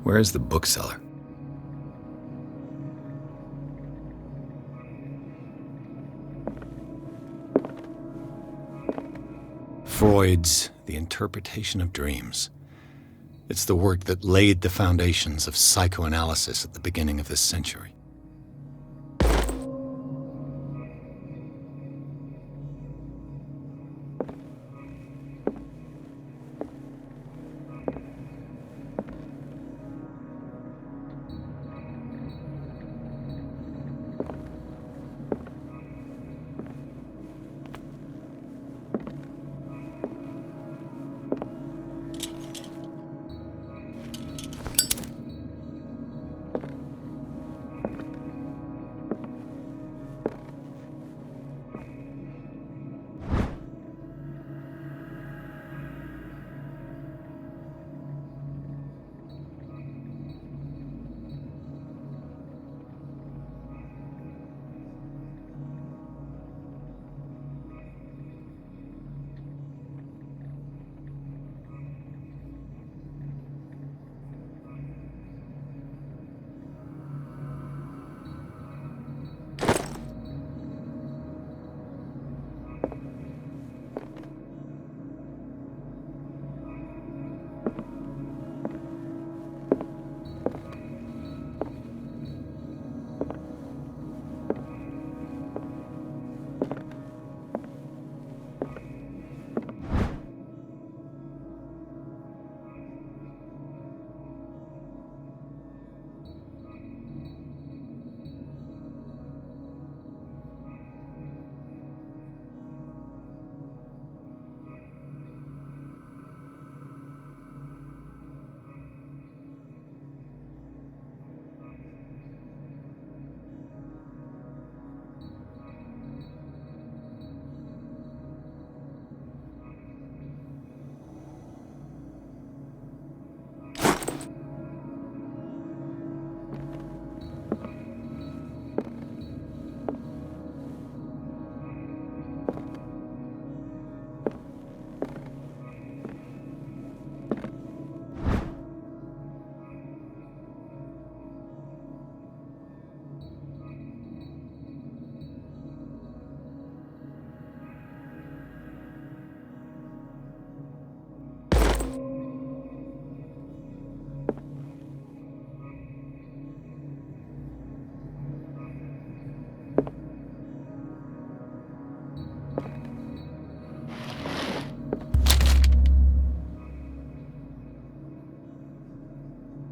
Where is the bookseller? Freud's The Interpretation of Dreams. It's the work that laid the foundations of psychoanalysis at the beginning of this century.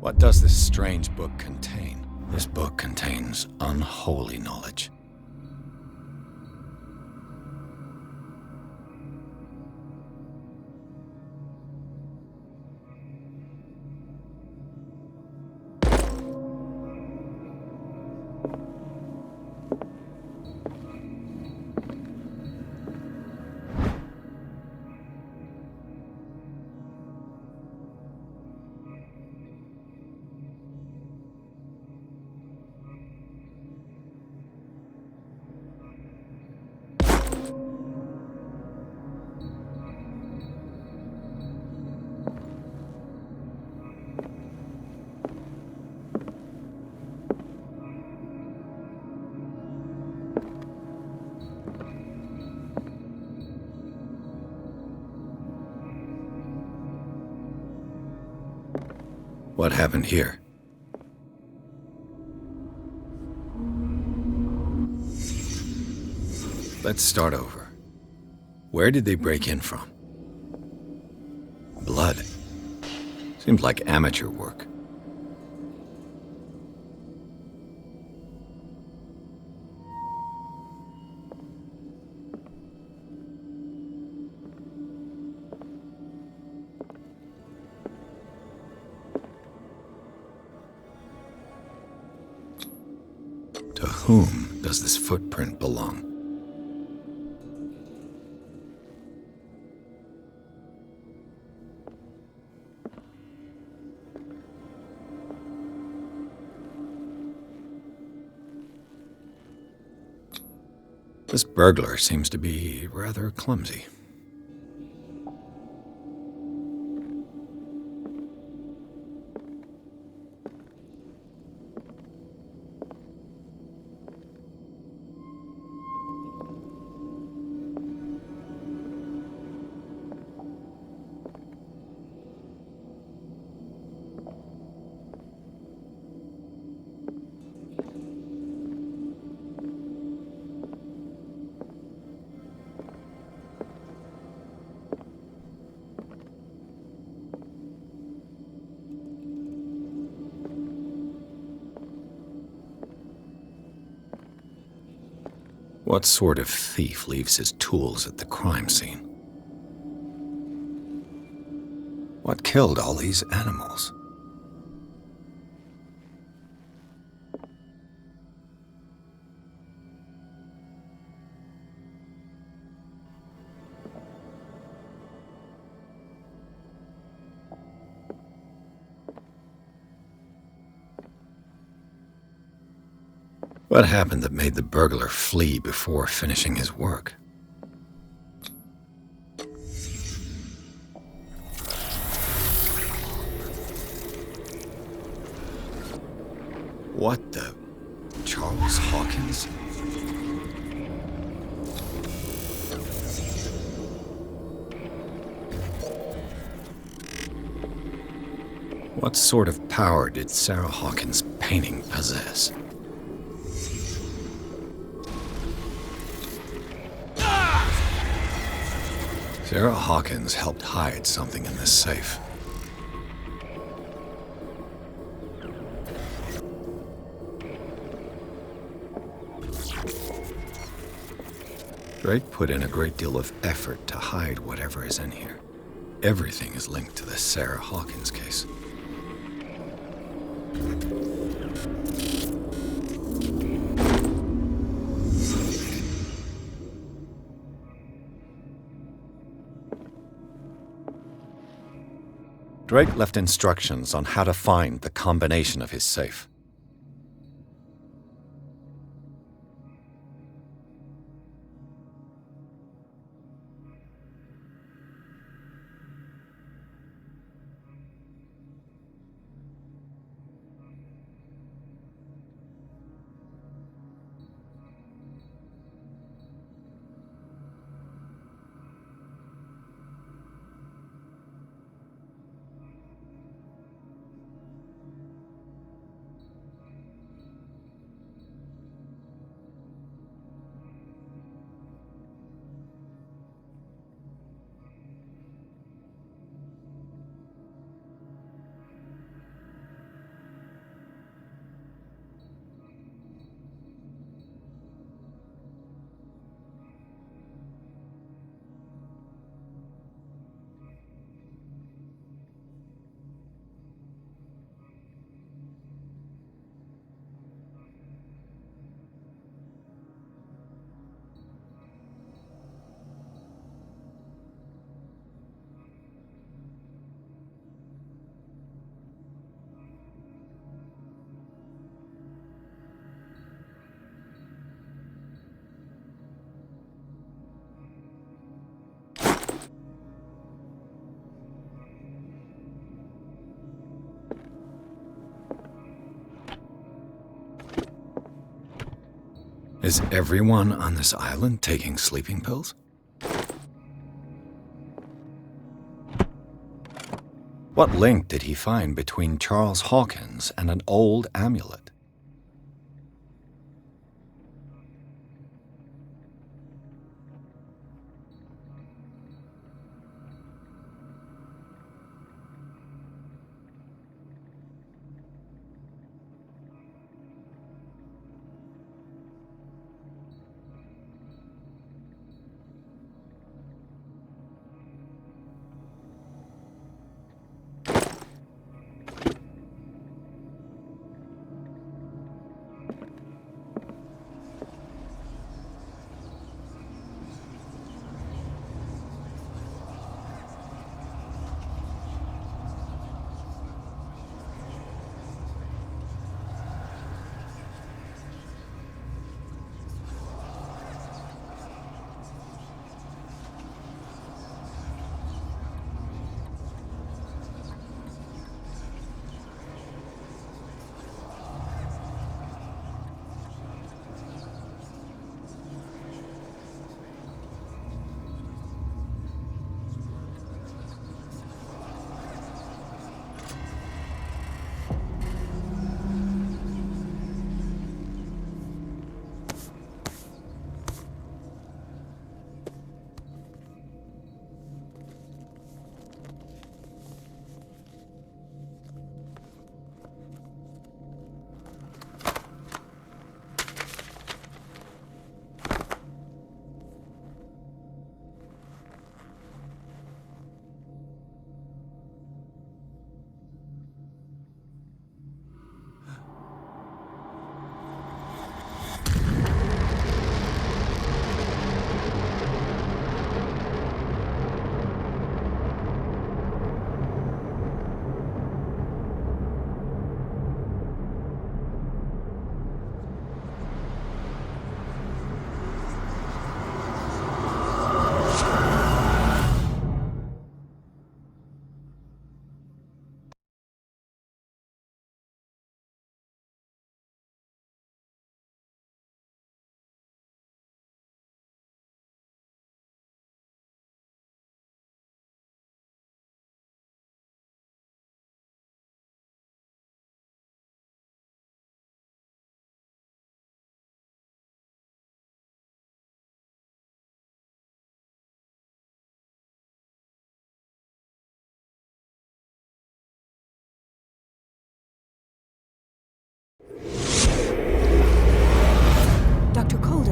What does this strange book contain? This book contains unholy knowledge. What happened here? Let's start over. Where did they break in from? Blood. Seems like amateur work. To whom does this footprint belong? This burglar seems to be rather clumsy. What sort of thief leaves his tools at the crime scene? What killed all these animals? What happened that made the burglar flee before finishing his work? What the... Charles Hawkins? What sort of power did Sarah Hawkins' painting possess? Sarah Hawkins helped hide something in this safe. Drake put in a great deal of effort to hide whatever is in here. Everything is linked to the Sarah Hawkins case. Drake left instructions on how to find the combination of his safe. Is everyone on this island taking sleeping pills? What link did he find between Charles Hawkins and an old amulet?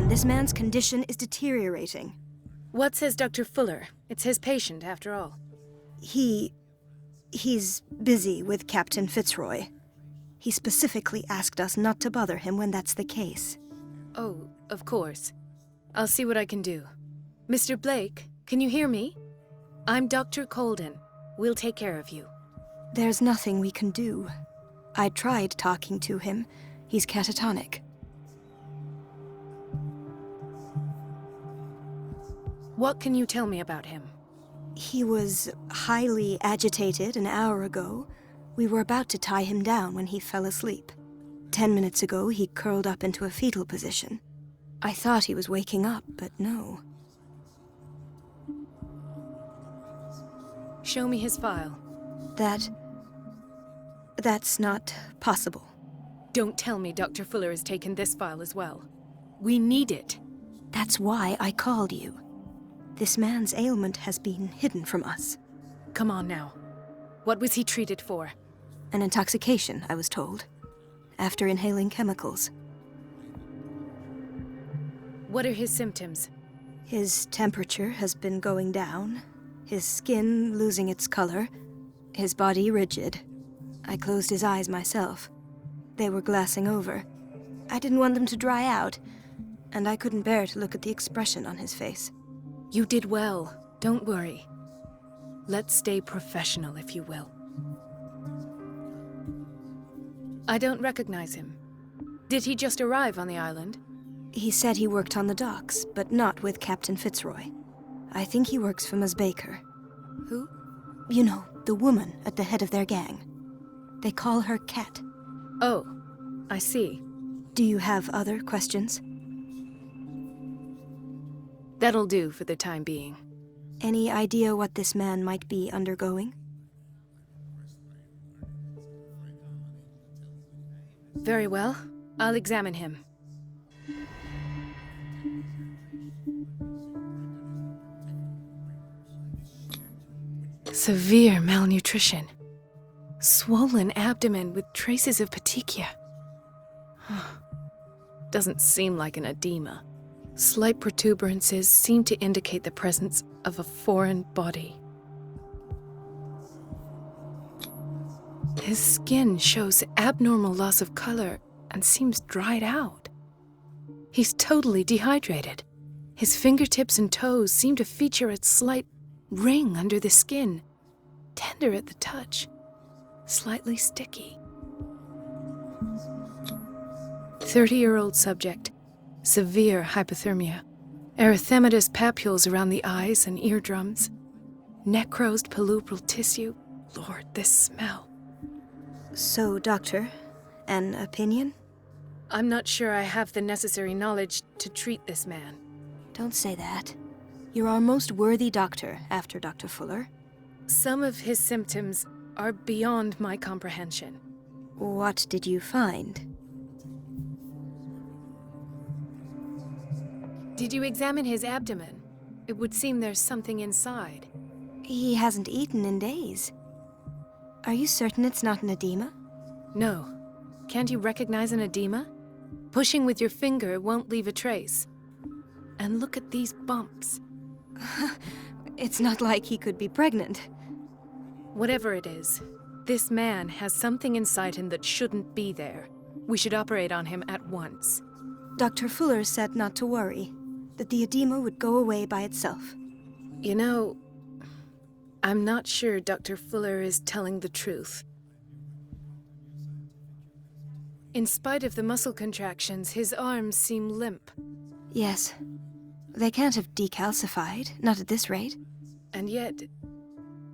and this man's condition is deteriorating. What says Dr. Fuller? It's his patient, after all. He's busy with Captain Fitzroy. He specifically asked us not to bother him when that's the case. Oh, of course. I'll see what I can do. Mr. Blake, can you hear me? I'm Dr. Colden. We'll take care of you. There's nothing we can do. I tried talking to him. He's catatonic. What can you tell me about him? He was highly agitated an hour ago. We were about to tie him down when he fell asleep. 10 minutes ago, he curled up into a fetal position. I thought he was waking up, but no. Show me his file. That's not possible. Don't tell me Dr. Fuller has taken this file as well. We need it. That's why I called you. This man's ailment has been hidden from us. Come on now. What was he treated for? An intoxication, I was told, after inhaling chemicals. What are his symptoms? His temperature has been going down, his skin losing its color, his body rigid. I closed his eyes myself. They were glassing over. I didn't want them to dry out, and I couldn't bear to look at the expression on his face. You did well. Don't worry. Let's stay professional, if you will. I don't recognize him. Did he just arrive on the island? He said he worked on the docks, but not with Captain Fitzroy. I think he works for Ms. Baker. Who? You know, the woman at the head of their gang. They call her Cat. Oh, I see. Do you have other questions? That'll do for the time being. Any idea what this man might be undergoing? Very well. I'll examine him. Severe malnutrition. Swollen abdomen with traces of petechia. Doesn't seem like an edema. Slight protuberances seem to indicate the presence of a foreign body. His skin shows abnormal loss of color and seems dried out. He's totally dehydrated. His fingertips and toes seem to feature a slight ring under the skin, tender at the touch, slightly sticky. 30-year-old subject. Severe hypothermia. Erythematous papules around the eyes and eardrums. Necrosed palpebral tissue. Lord, this smell. So, Doctor, an opinion? I'm not sure I have the necessary knowledge to treat this man. Don't say that. You're our most worthy doctor after Dr. Fuller. Some of his symptoms are beyond my comprehension. What did you find? Did you examine his abdomen? It would seem there's something inside. He hasn't eaten in days. Are you certain it's not an edema? No. Can't you recognize an edema? Pushing with your finger won't leave a trace. And look at these bumps. It's not like he could be pregnant. Whatever it is, this man has something inside him that shouldn't be there. We should operate on him at once. Dr. Fuller said not to worry, that the edema would go away by itself. You know, I'm not sure Dr. Fuller is telling the truth. In spite of the muscle contractions, his arms seem limp. Yes. They can't have decalcified, not at this rate. And yet,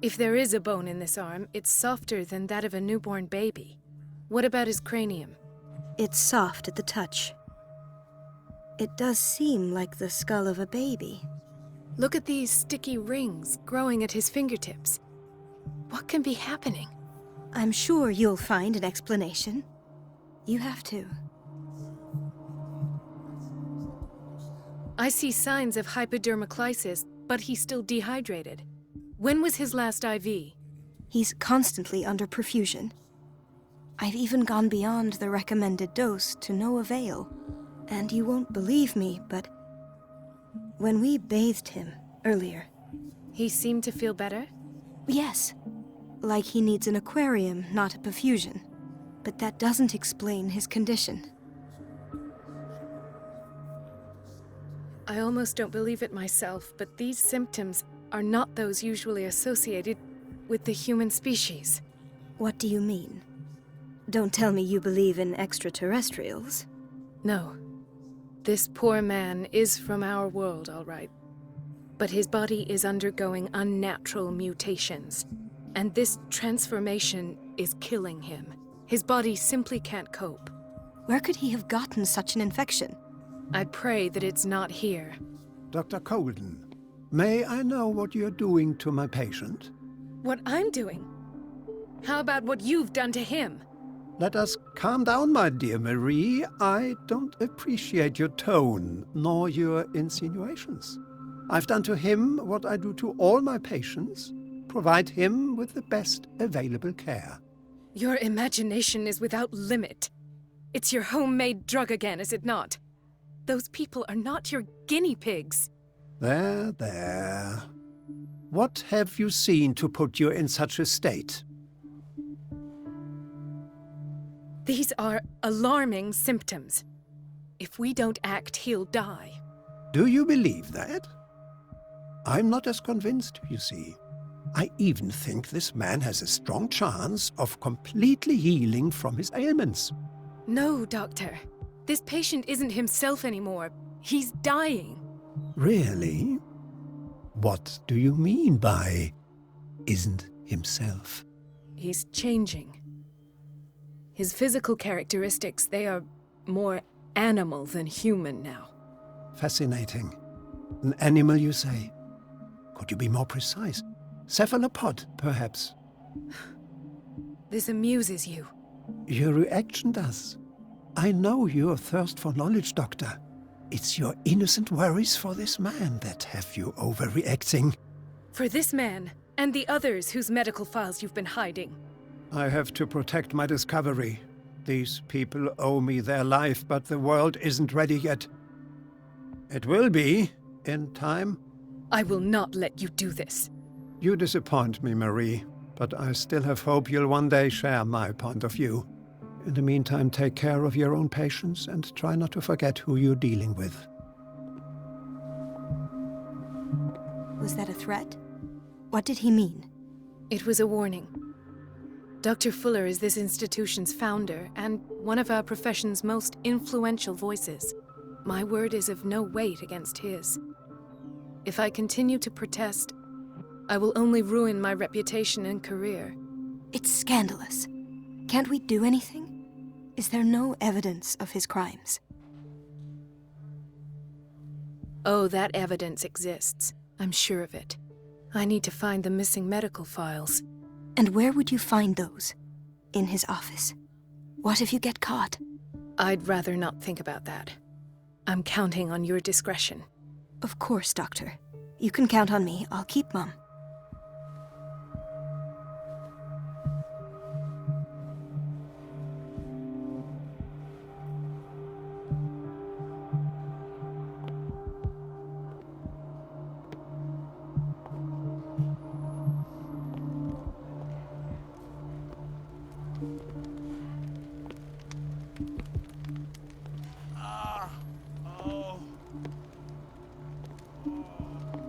if there is a bone in this arm, it's softer than that of a newborn baby. What about his cranium? It's soft at the touch. It does seem like the skull of a baby. Look at these sticky rings growing at his fingertips. What can be happening? I'm sure you'll find an explanation. You have to. I see signs of hypodermoclysis, but he's still dehydrated. When was his last IV? He's constantly under perfusion. I've even gone beyond the recommended dose to no avail. And you won't believe me, but When we bathed him earlier, He seemed to feel better? yes, like he needs an aquarium, not a perfusion. But that doesn't explain his condition. I almost don't believe it myself, but these symptoms are not those usually associated with the human species. What do you mean? Don't tell me you believe in extraterrestrials. No. This poor man is from our world, all right. But his body is undergoing unnatural mutations. And this transformation is killing him. His body simply can't cope. Where could he have gotten such an infection? I pray that it's not here. Dr. Colden, may I know what you're doing to my patient? What I'm doing? How about what you've done to him? Let us calm down, my dear Marie. I don't appreciate your tone, nor your insinuations. I've done to him what I do to all my patients, provide him with the best available care. Your imagination is without limit. It's your homemade drug again, is it not? Those people are not your guinea pigs. There, there. What have you seen to put you in such a state? These are alarming symptoms. If we don't act, he'll die. Do you believe that? I'm not as convinced, you see. I even think this man has a strong chance of completely healing from his ailments. No, Doctor. This patient isn't himself anymore. He's dying. Really? What do you mean by isn't himself? He's changing. His physical characteristics, they are more animal than human now. Fascinating. An animal, you say? Could you be more precise? Cephalopod, perhaps? This amuses you. Your reaction does. I know your thirst for knowledge, Doctor. It's your innocent worries for this man that have you overreacting. For this man, and the others whose medical files you've been hiding. I have to protect my discovery. These people owe me their life, but the world isn't ready yet. It will be, in time. I will not let you do this. You disappoint me, Marie, but I still have hope you'll one day share my point of view. In the meantime, take care of your own patients and try not to forget who you're dealing with. Was that a threat? What did he mean? It was a warning. Dr. Fuller is this institution's founder and one of our profession's most influential voices. My word is of no weight against his. If I continue to protest, I will only ruin my reputation and career. It's scandalous. Can't we do anything? Is there no evidence of his crimes? Oh, that evidence exists. I'm sure of it. I need to find the missing medical files. And where would you find those? In his office. What if you get caught? I'd rather not think about that. I'm counting on your discretion. Of course, Doctor. You can count on me. I'll keep mum.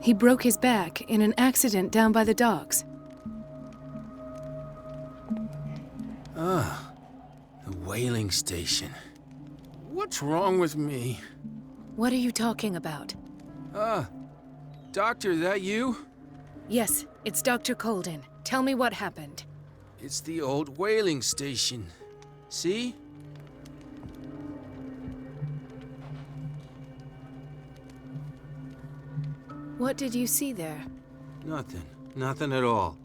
He broke his back in an accident down by the docks. The whaling station. What's wrong with me? What are you talking about? Doctor, that you? Yes, it's Dr. Colden. Tell me what happened. It's the old whaling station. See? What did you see there? Nothing. Nothing at all.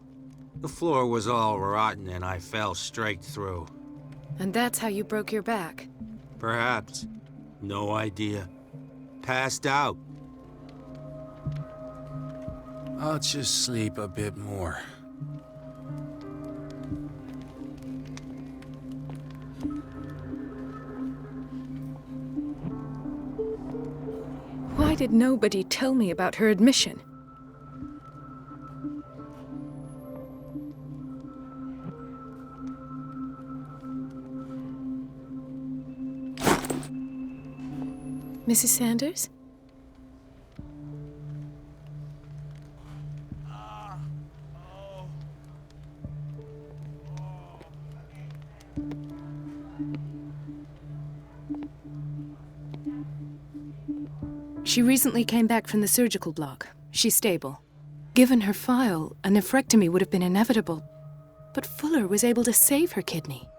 The floor was all rotten and I fell straight through. And that's how you broke your back? Perhaps. No idea. Passed out. I'll just sleep a bit more. Why did nobody tell me about her admission? Mrs. Sanders? She recently came back from the surgical block. She's stable. Given her file, a nephrectomy would have been inevitable. But Fuller was able to save her kidney.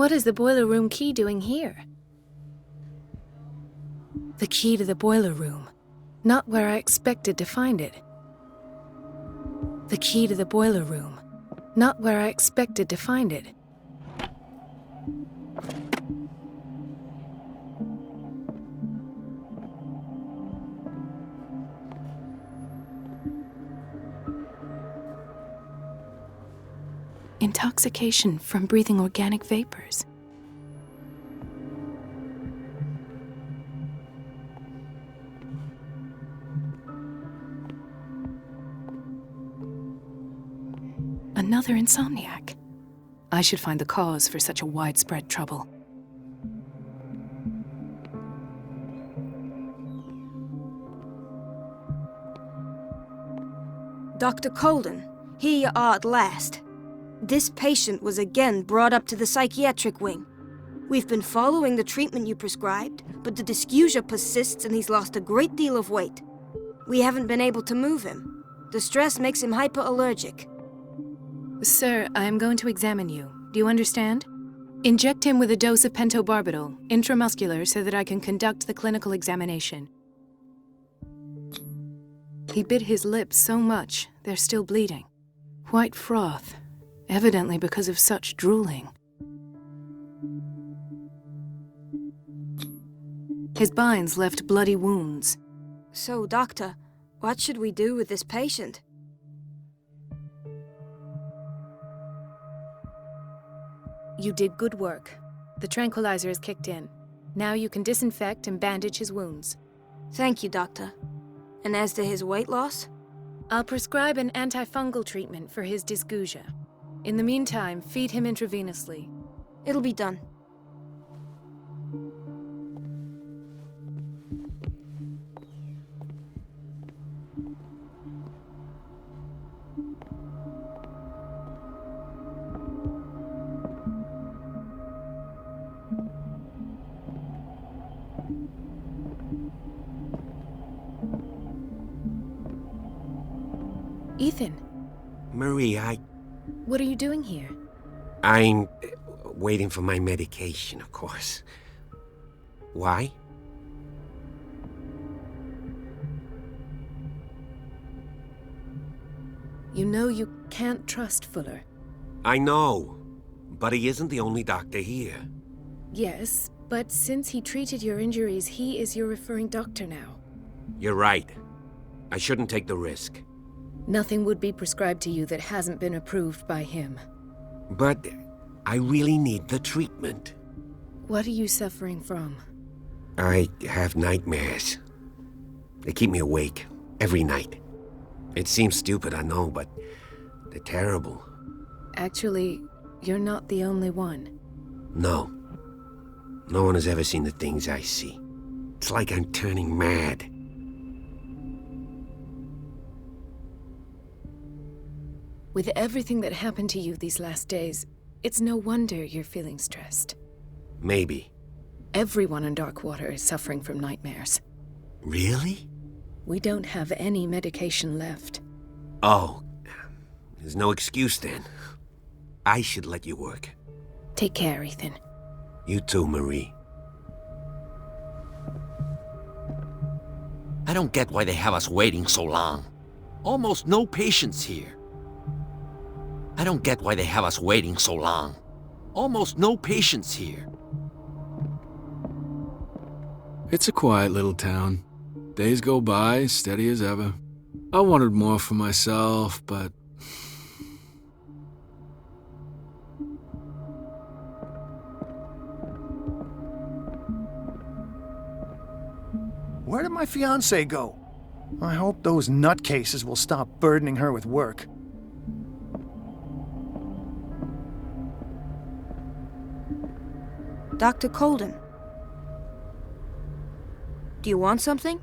What is the boiler room key doing here? The key to the boiler room. Not where I expected to find it. The key to the boiler room. Not where I expected to find it. Intoxication from breathing organic vapors. Another insomniac. I should find the cause for such a widespread trouble. Dr. Colden, here you are at last. This patient was again brought up to the psychiatric wing. We've been following the treatment you prescribed, but the dysgeusia persists and he's lost a great deal of weight. We haven't been able to move him. The stress makes him hyperallergic. Sir, I am going to examine you. Do you understand? Inject him with a dose of pentobarbital, intramuscular, so that I can conduct the clinical examination. He bit his lips so much, they're still bleeding. White froth, evidently because of such drooling. His binds left bloody wounds. So, Doctor, what should we do with this patient? You did good work. The tranquilizer is kicked in. Now you can disinfect and bandage his wounds. Thank you, Doctor. And as to his weight loss? I'll prescribe an antifungal treatment for his dysgeusia. In the meantime, feed him intravenously. It'll be done. Ethan, Marie, what are you doing here? I'm waiting for my medication, of course. Why? You know you can't trust Fuller. I know, but he isn't the only doctor here. Yes, but since he treated your injuries, he is your referring doctor now. You're right. I shouldn't take the risk. Nothing would be prescribed to you that hasn't been approved by him. But I really need the treatment. What are you suffering from? I have nightmares. They keep me awake every night. It seems stupid, I know, but they're terrible. Actually, you're not the only one. No. No one has ever seen the things I see. It's like I'm turning mad. With everything that happened to you these last days, it's no wonder you're feeling stressed. Maybe. Everyone in Darkwater is suffering from nightmares. Really? We don't have any medication left. Oh, there's no excuse then. I should let you work. Take care, Ethan. You too, Marie. I don't get why they have us waiting so long. Almost no patients here. I don't get why they have us waiting so long. Almost no patients here. It's a quiet little town. Days go by, steady as ever. I wanted more for myself, but... Where did my fiancée go? I hope those nutcases will stop burdening her with work. Dr. Colden. Do you want something?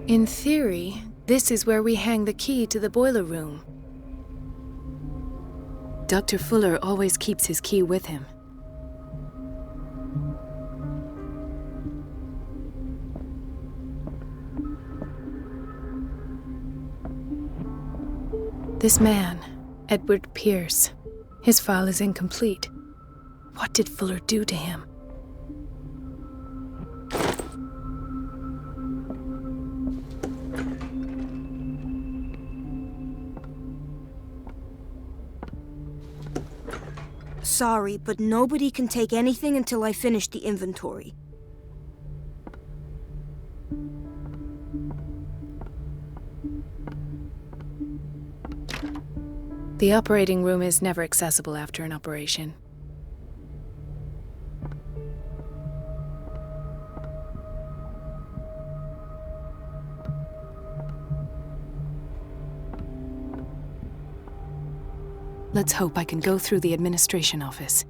In theory, this is where we hang the key to the boiler room. Dr. Fuller always keeps his key with him. This man, Edward Pierce, his file is incomplete. What did Fuller do to him? Sorry, but nobody can take anything until I finish the inventory. The operating room is never accessible after an operation. Let's hope I can go through the administration office.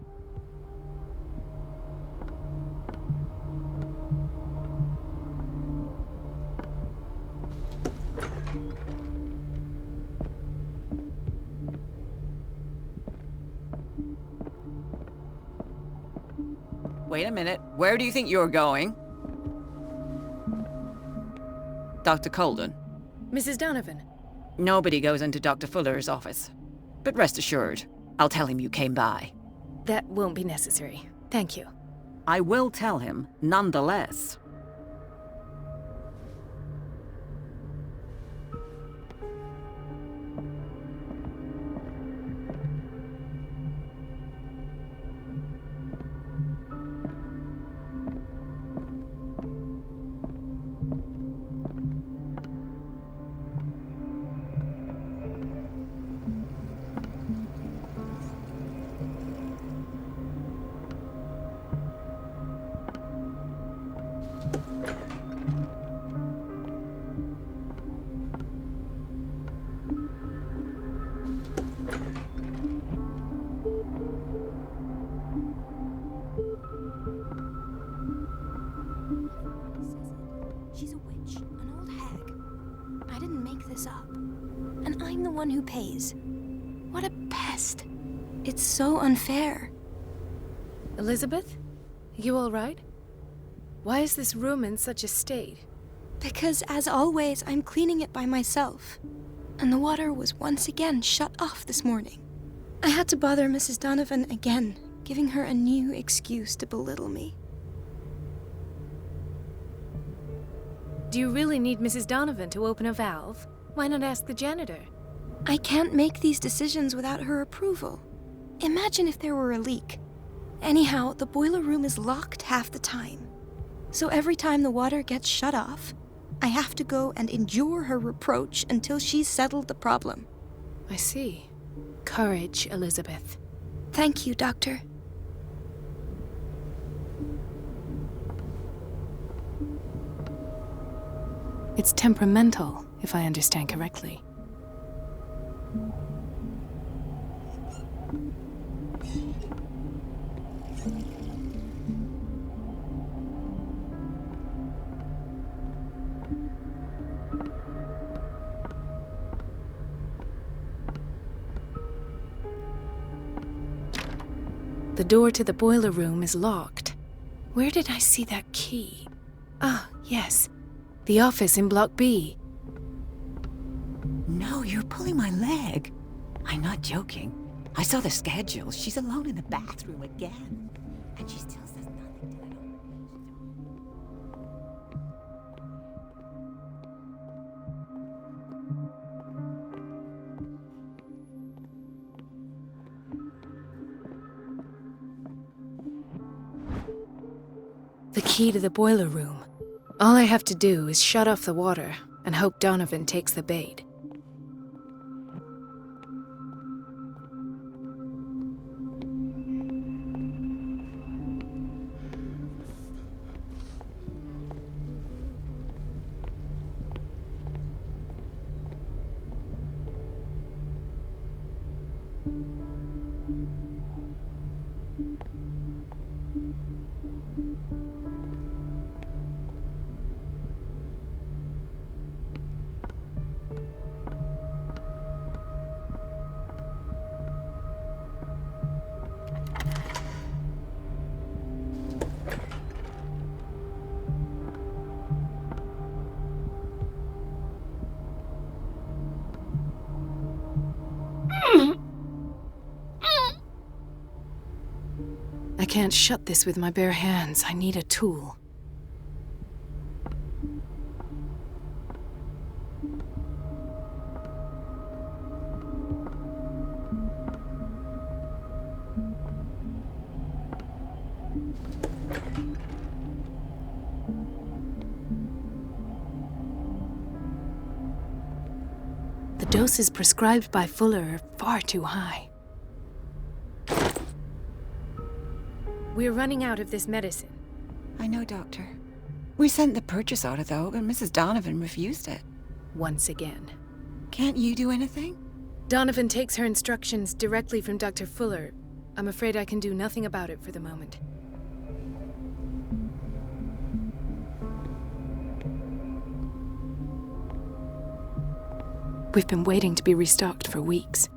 Wait a minute. Where do you think you're going? Dr. Colden. Mrs. Donovan. Nobody goes into Dr. Fuller's office. But rest assured, I'll tell him you came by. That won't be necessary. Thank you. I will tell him, nonetheless. She's a witch, an old hag. I didn't make this up. And I'm the one who pays. What a pest. It's so unfair. Elizabeth? You all right? Why is this room in such a state? Because, as always, I'm cleaning it by myself. And the water was once again shut off this morning. I had to bother Mrs. Donovan again, giving her a new excuse to belittle me. Do you really need Mrs. Donovan to open a valve? Why not ask the janitor? I can't make these decisions without her approval. Imagine if there were a leak. Anyhow, the boiler room is locked half the time. So every time the water gets shut off, I have to go and endure her reproach until she's settled the problem. I see. Courage, Elizabeth. Thank you, Doctor. It's temperamental, if I understand correctly. The door to the boiler room is locked. Where did I see that key? Ah, yes. The office in Block B. No, you're pulling my leg. I'm not joking. I saw the schedule. She's alone in the bathroom again. And she still says nothing to anyone. The key to the boiler room. All I have to do is shut off the water and hope Donovan takes the bait. I can't shut this with my bare hands. I need a tool. The doses prescribed by Fuller are far too high. We're running out of this medicine. I know, Doctor. We sent the purchase order, though, but Mrs. Donovan refused it. Once again. Can't you do anything? Donovan takes her instructions directly from Dr. Fuller. I'm afraid I can do nothing about it for the moment. We've been waiting to be restocked for weeks.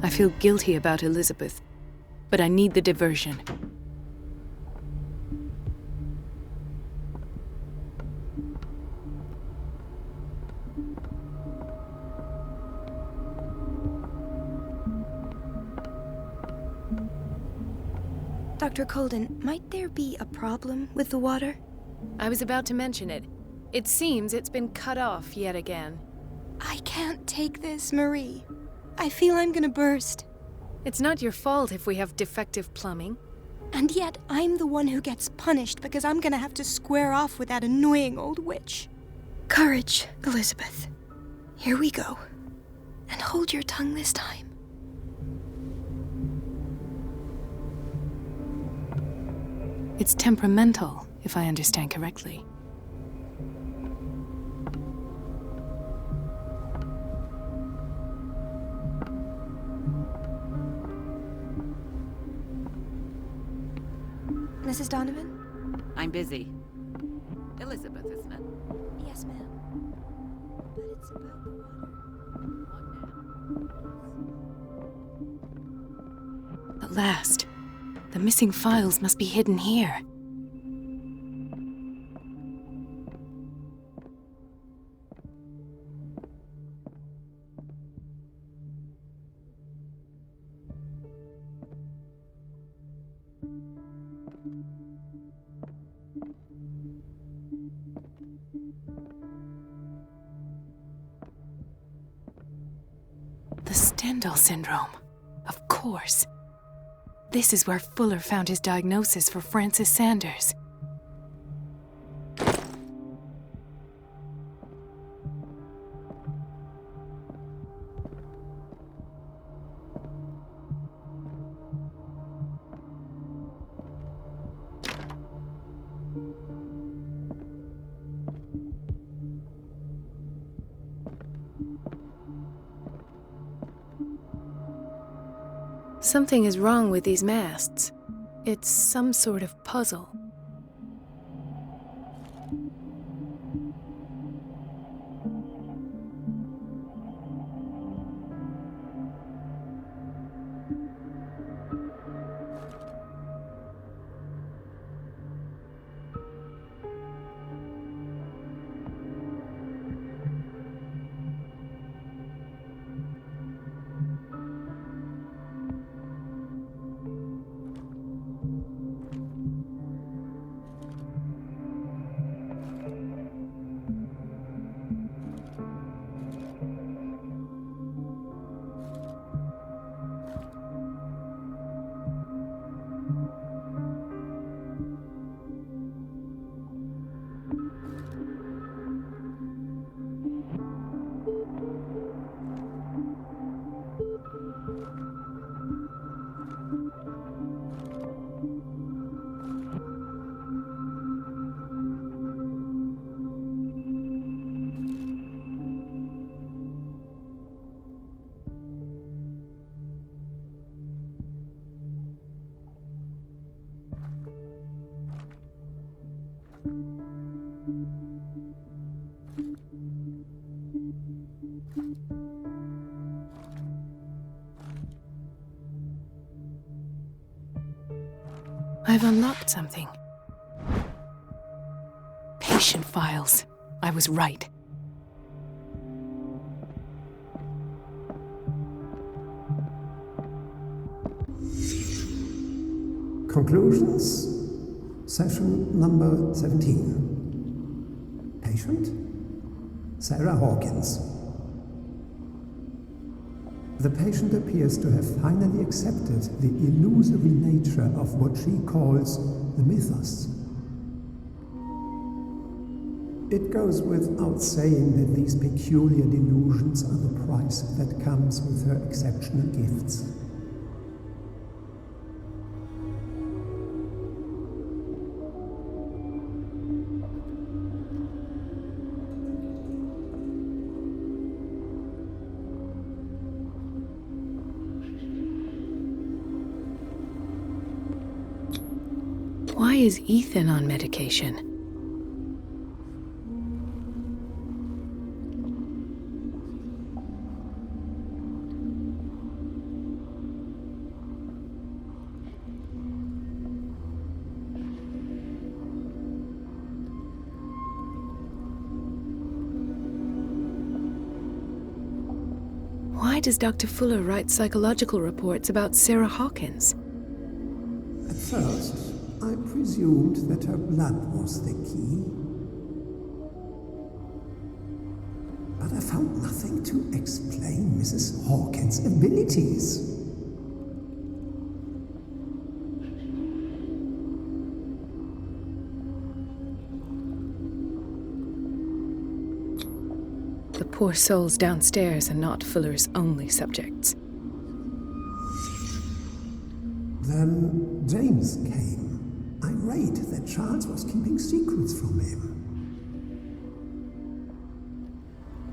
I feel guilty about Elizabeth, but I need the diversion. Dr. Colden, might there be a problem with the water? I was about to mention it. It seems it's been cut off yet again. I can't take this, Marie. I feel I'm gonna burst. It's not your fault if we have defective plumbing. And yet, I'm the one who gets punished because I'm gonna have to square off with that annoying old witch. Courage, Elizabeth. Here we go. And hold your tongue this time. It's temperamental, if I understand correctly. Mrs. Donovan? I'm busy. Elizabeth, isn't it? Yes, ma'am. But it's about the water. At last. The missing files must be hidden here. The Stendhal syndrome. Of course. This is where Fuller found his diagnosis for Francis Sanders. Something is wrong with these masts. It's some sort of puzzle. I've unlocked something. Patient files. I was right. Conclusions. Session number 17. Patient? Sarah Hawkins. The patient appears to have finally accepted the illusory nature of what she calls the mythos. It goes without saying that these peculiar delusions are the price that comes with her exceptional gifts. Why is Ethan on medication? Why does Dr. Fuller write psychological reports about Sarah Hawkins? At first, I presumed that her blood was the key. But I found nothing to explain Mrs. Hawkins' abilities. The poor souls downstairs are not Fuller's only subjects. Then James came, irate that Charles was keeping secrets from him.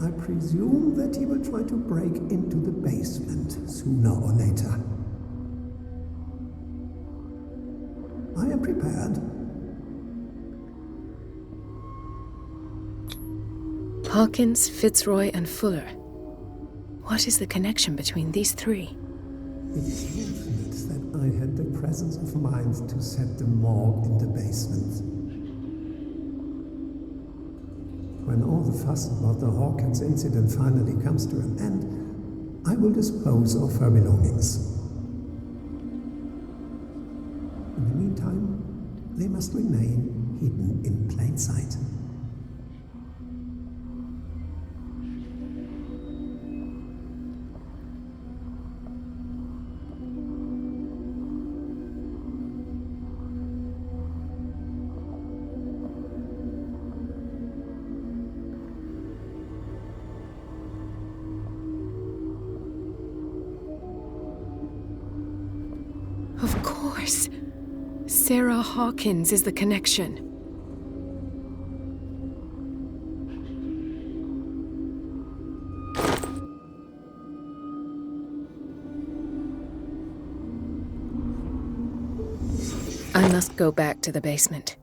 I presume that he will try to break into the basement sooner or later. I am prepared. Hawkins, Fitzroy, and Fuller. What is the connection between these three? It is fortunate that I had the presence of mind to set the morgue in the basement. When all the fuss about the Hawkins incident finally comes to an end, I will dispose of her belongings. In the meantime, they must remain hidden in plain sight. Of course. Sarah Hawkins is the connection. I must go back to the basement.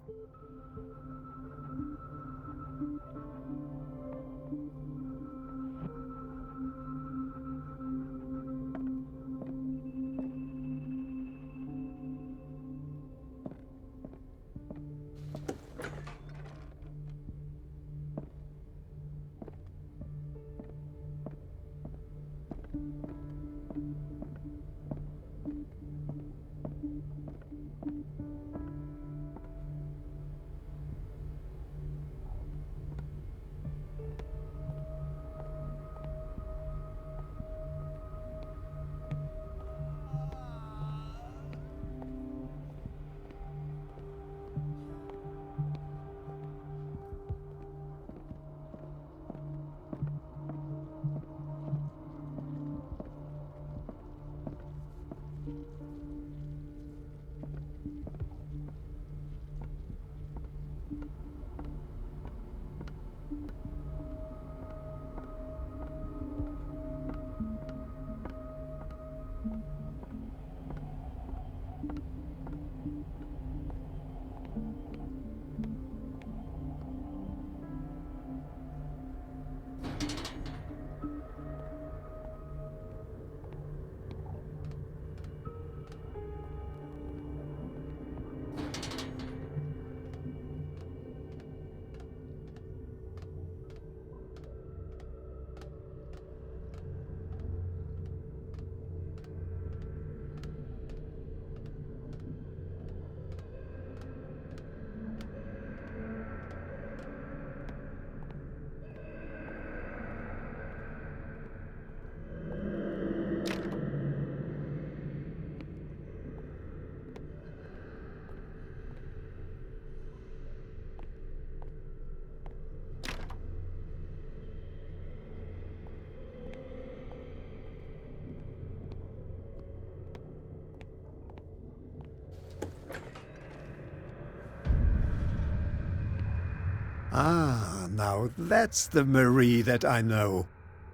Ah, now that's the Marie that I know.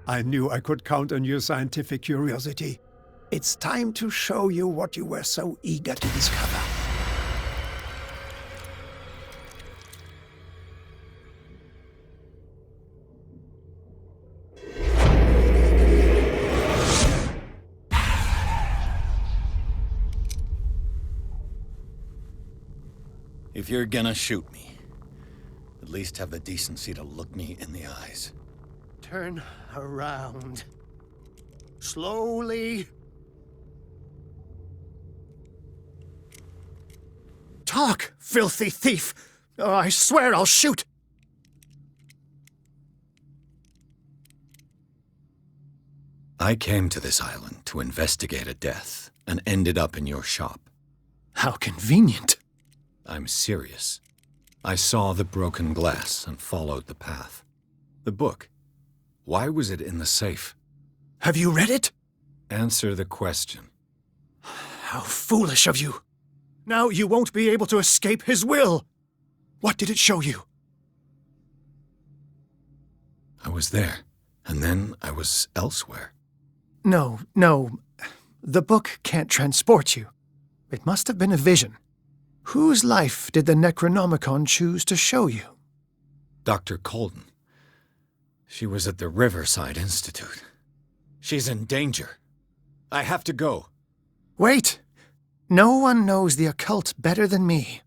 I knew I could count on your scientific curiosity. It's time to show you what you were so eager to discover. If you're gonna shoot me, at least have the decency to look me in the eyes. Turn around. Slowly. Talk, filthy thief! Oh, I swear I'll shoot! I came to this island to investigate a death, and ended up in your shop. How convenient. I'm serious. I saw the broken glass and followed the path. The book. Why was it in the safe? Have you read it? Answer the question. How foolish of you. Now you won't be able to escape his will. What did it show you? I was there, and then I was elsewhere. No. The book can't transport you. It must have been a vision. Whose life did the Necronomicon choose to show you? Dr. Colden. She was at the Riverside Institute. She's in danger. I have to go. Wait! No one knows the occult better than me.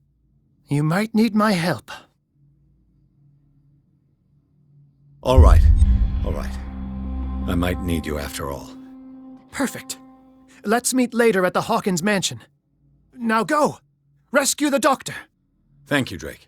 You might need my help. All right. I might need you after all. Perfect. Let's meet later at the Hawkins mansion. Now go! Rescue the doctor! Thank you, Drake.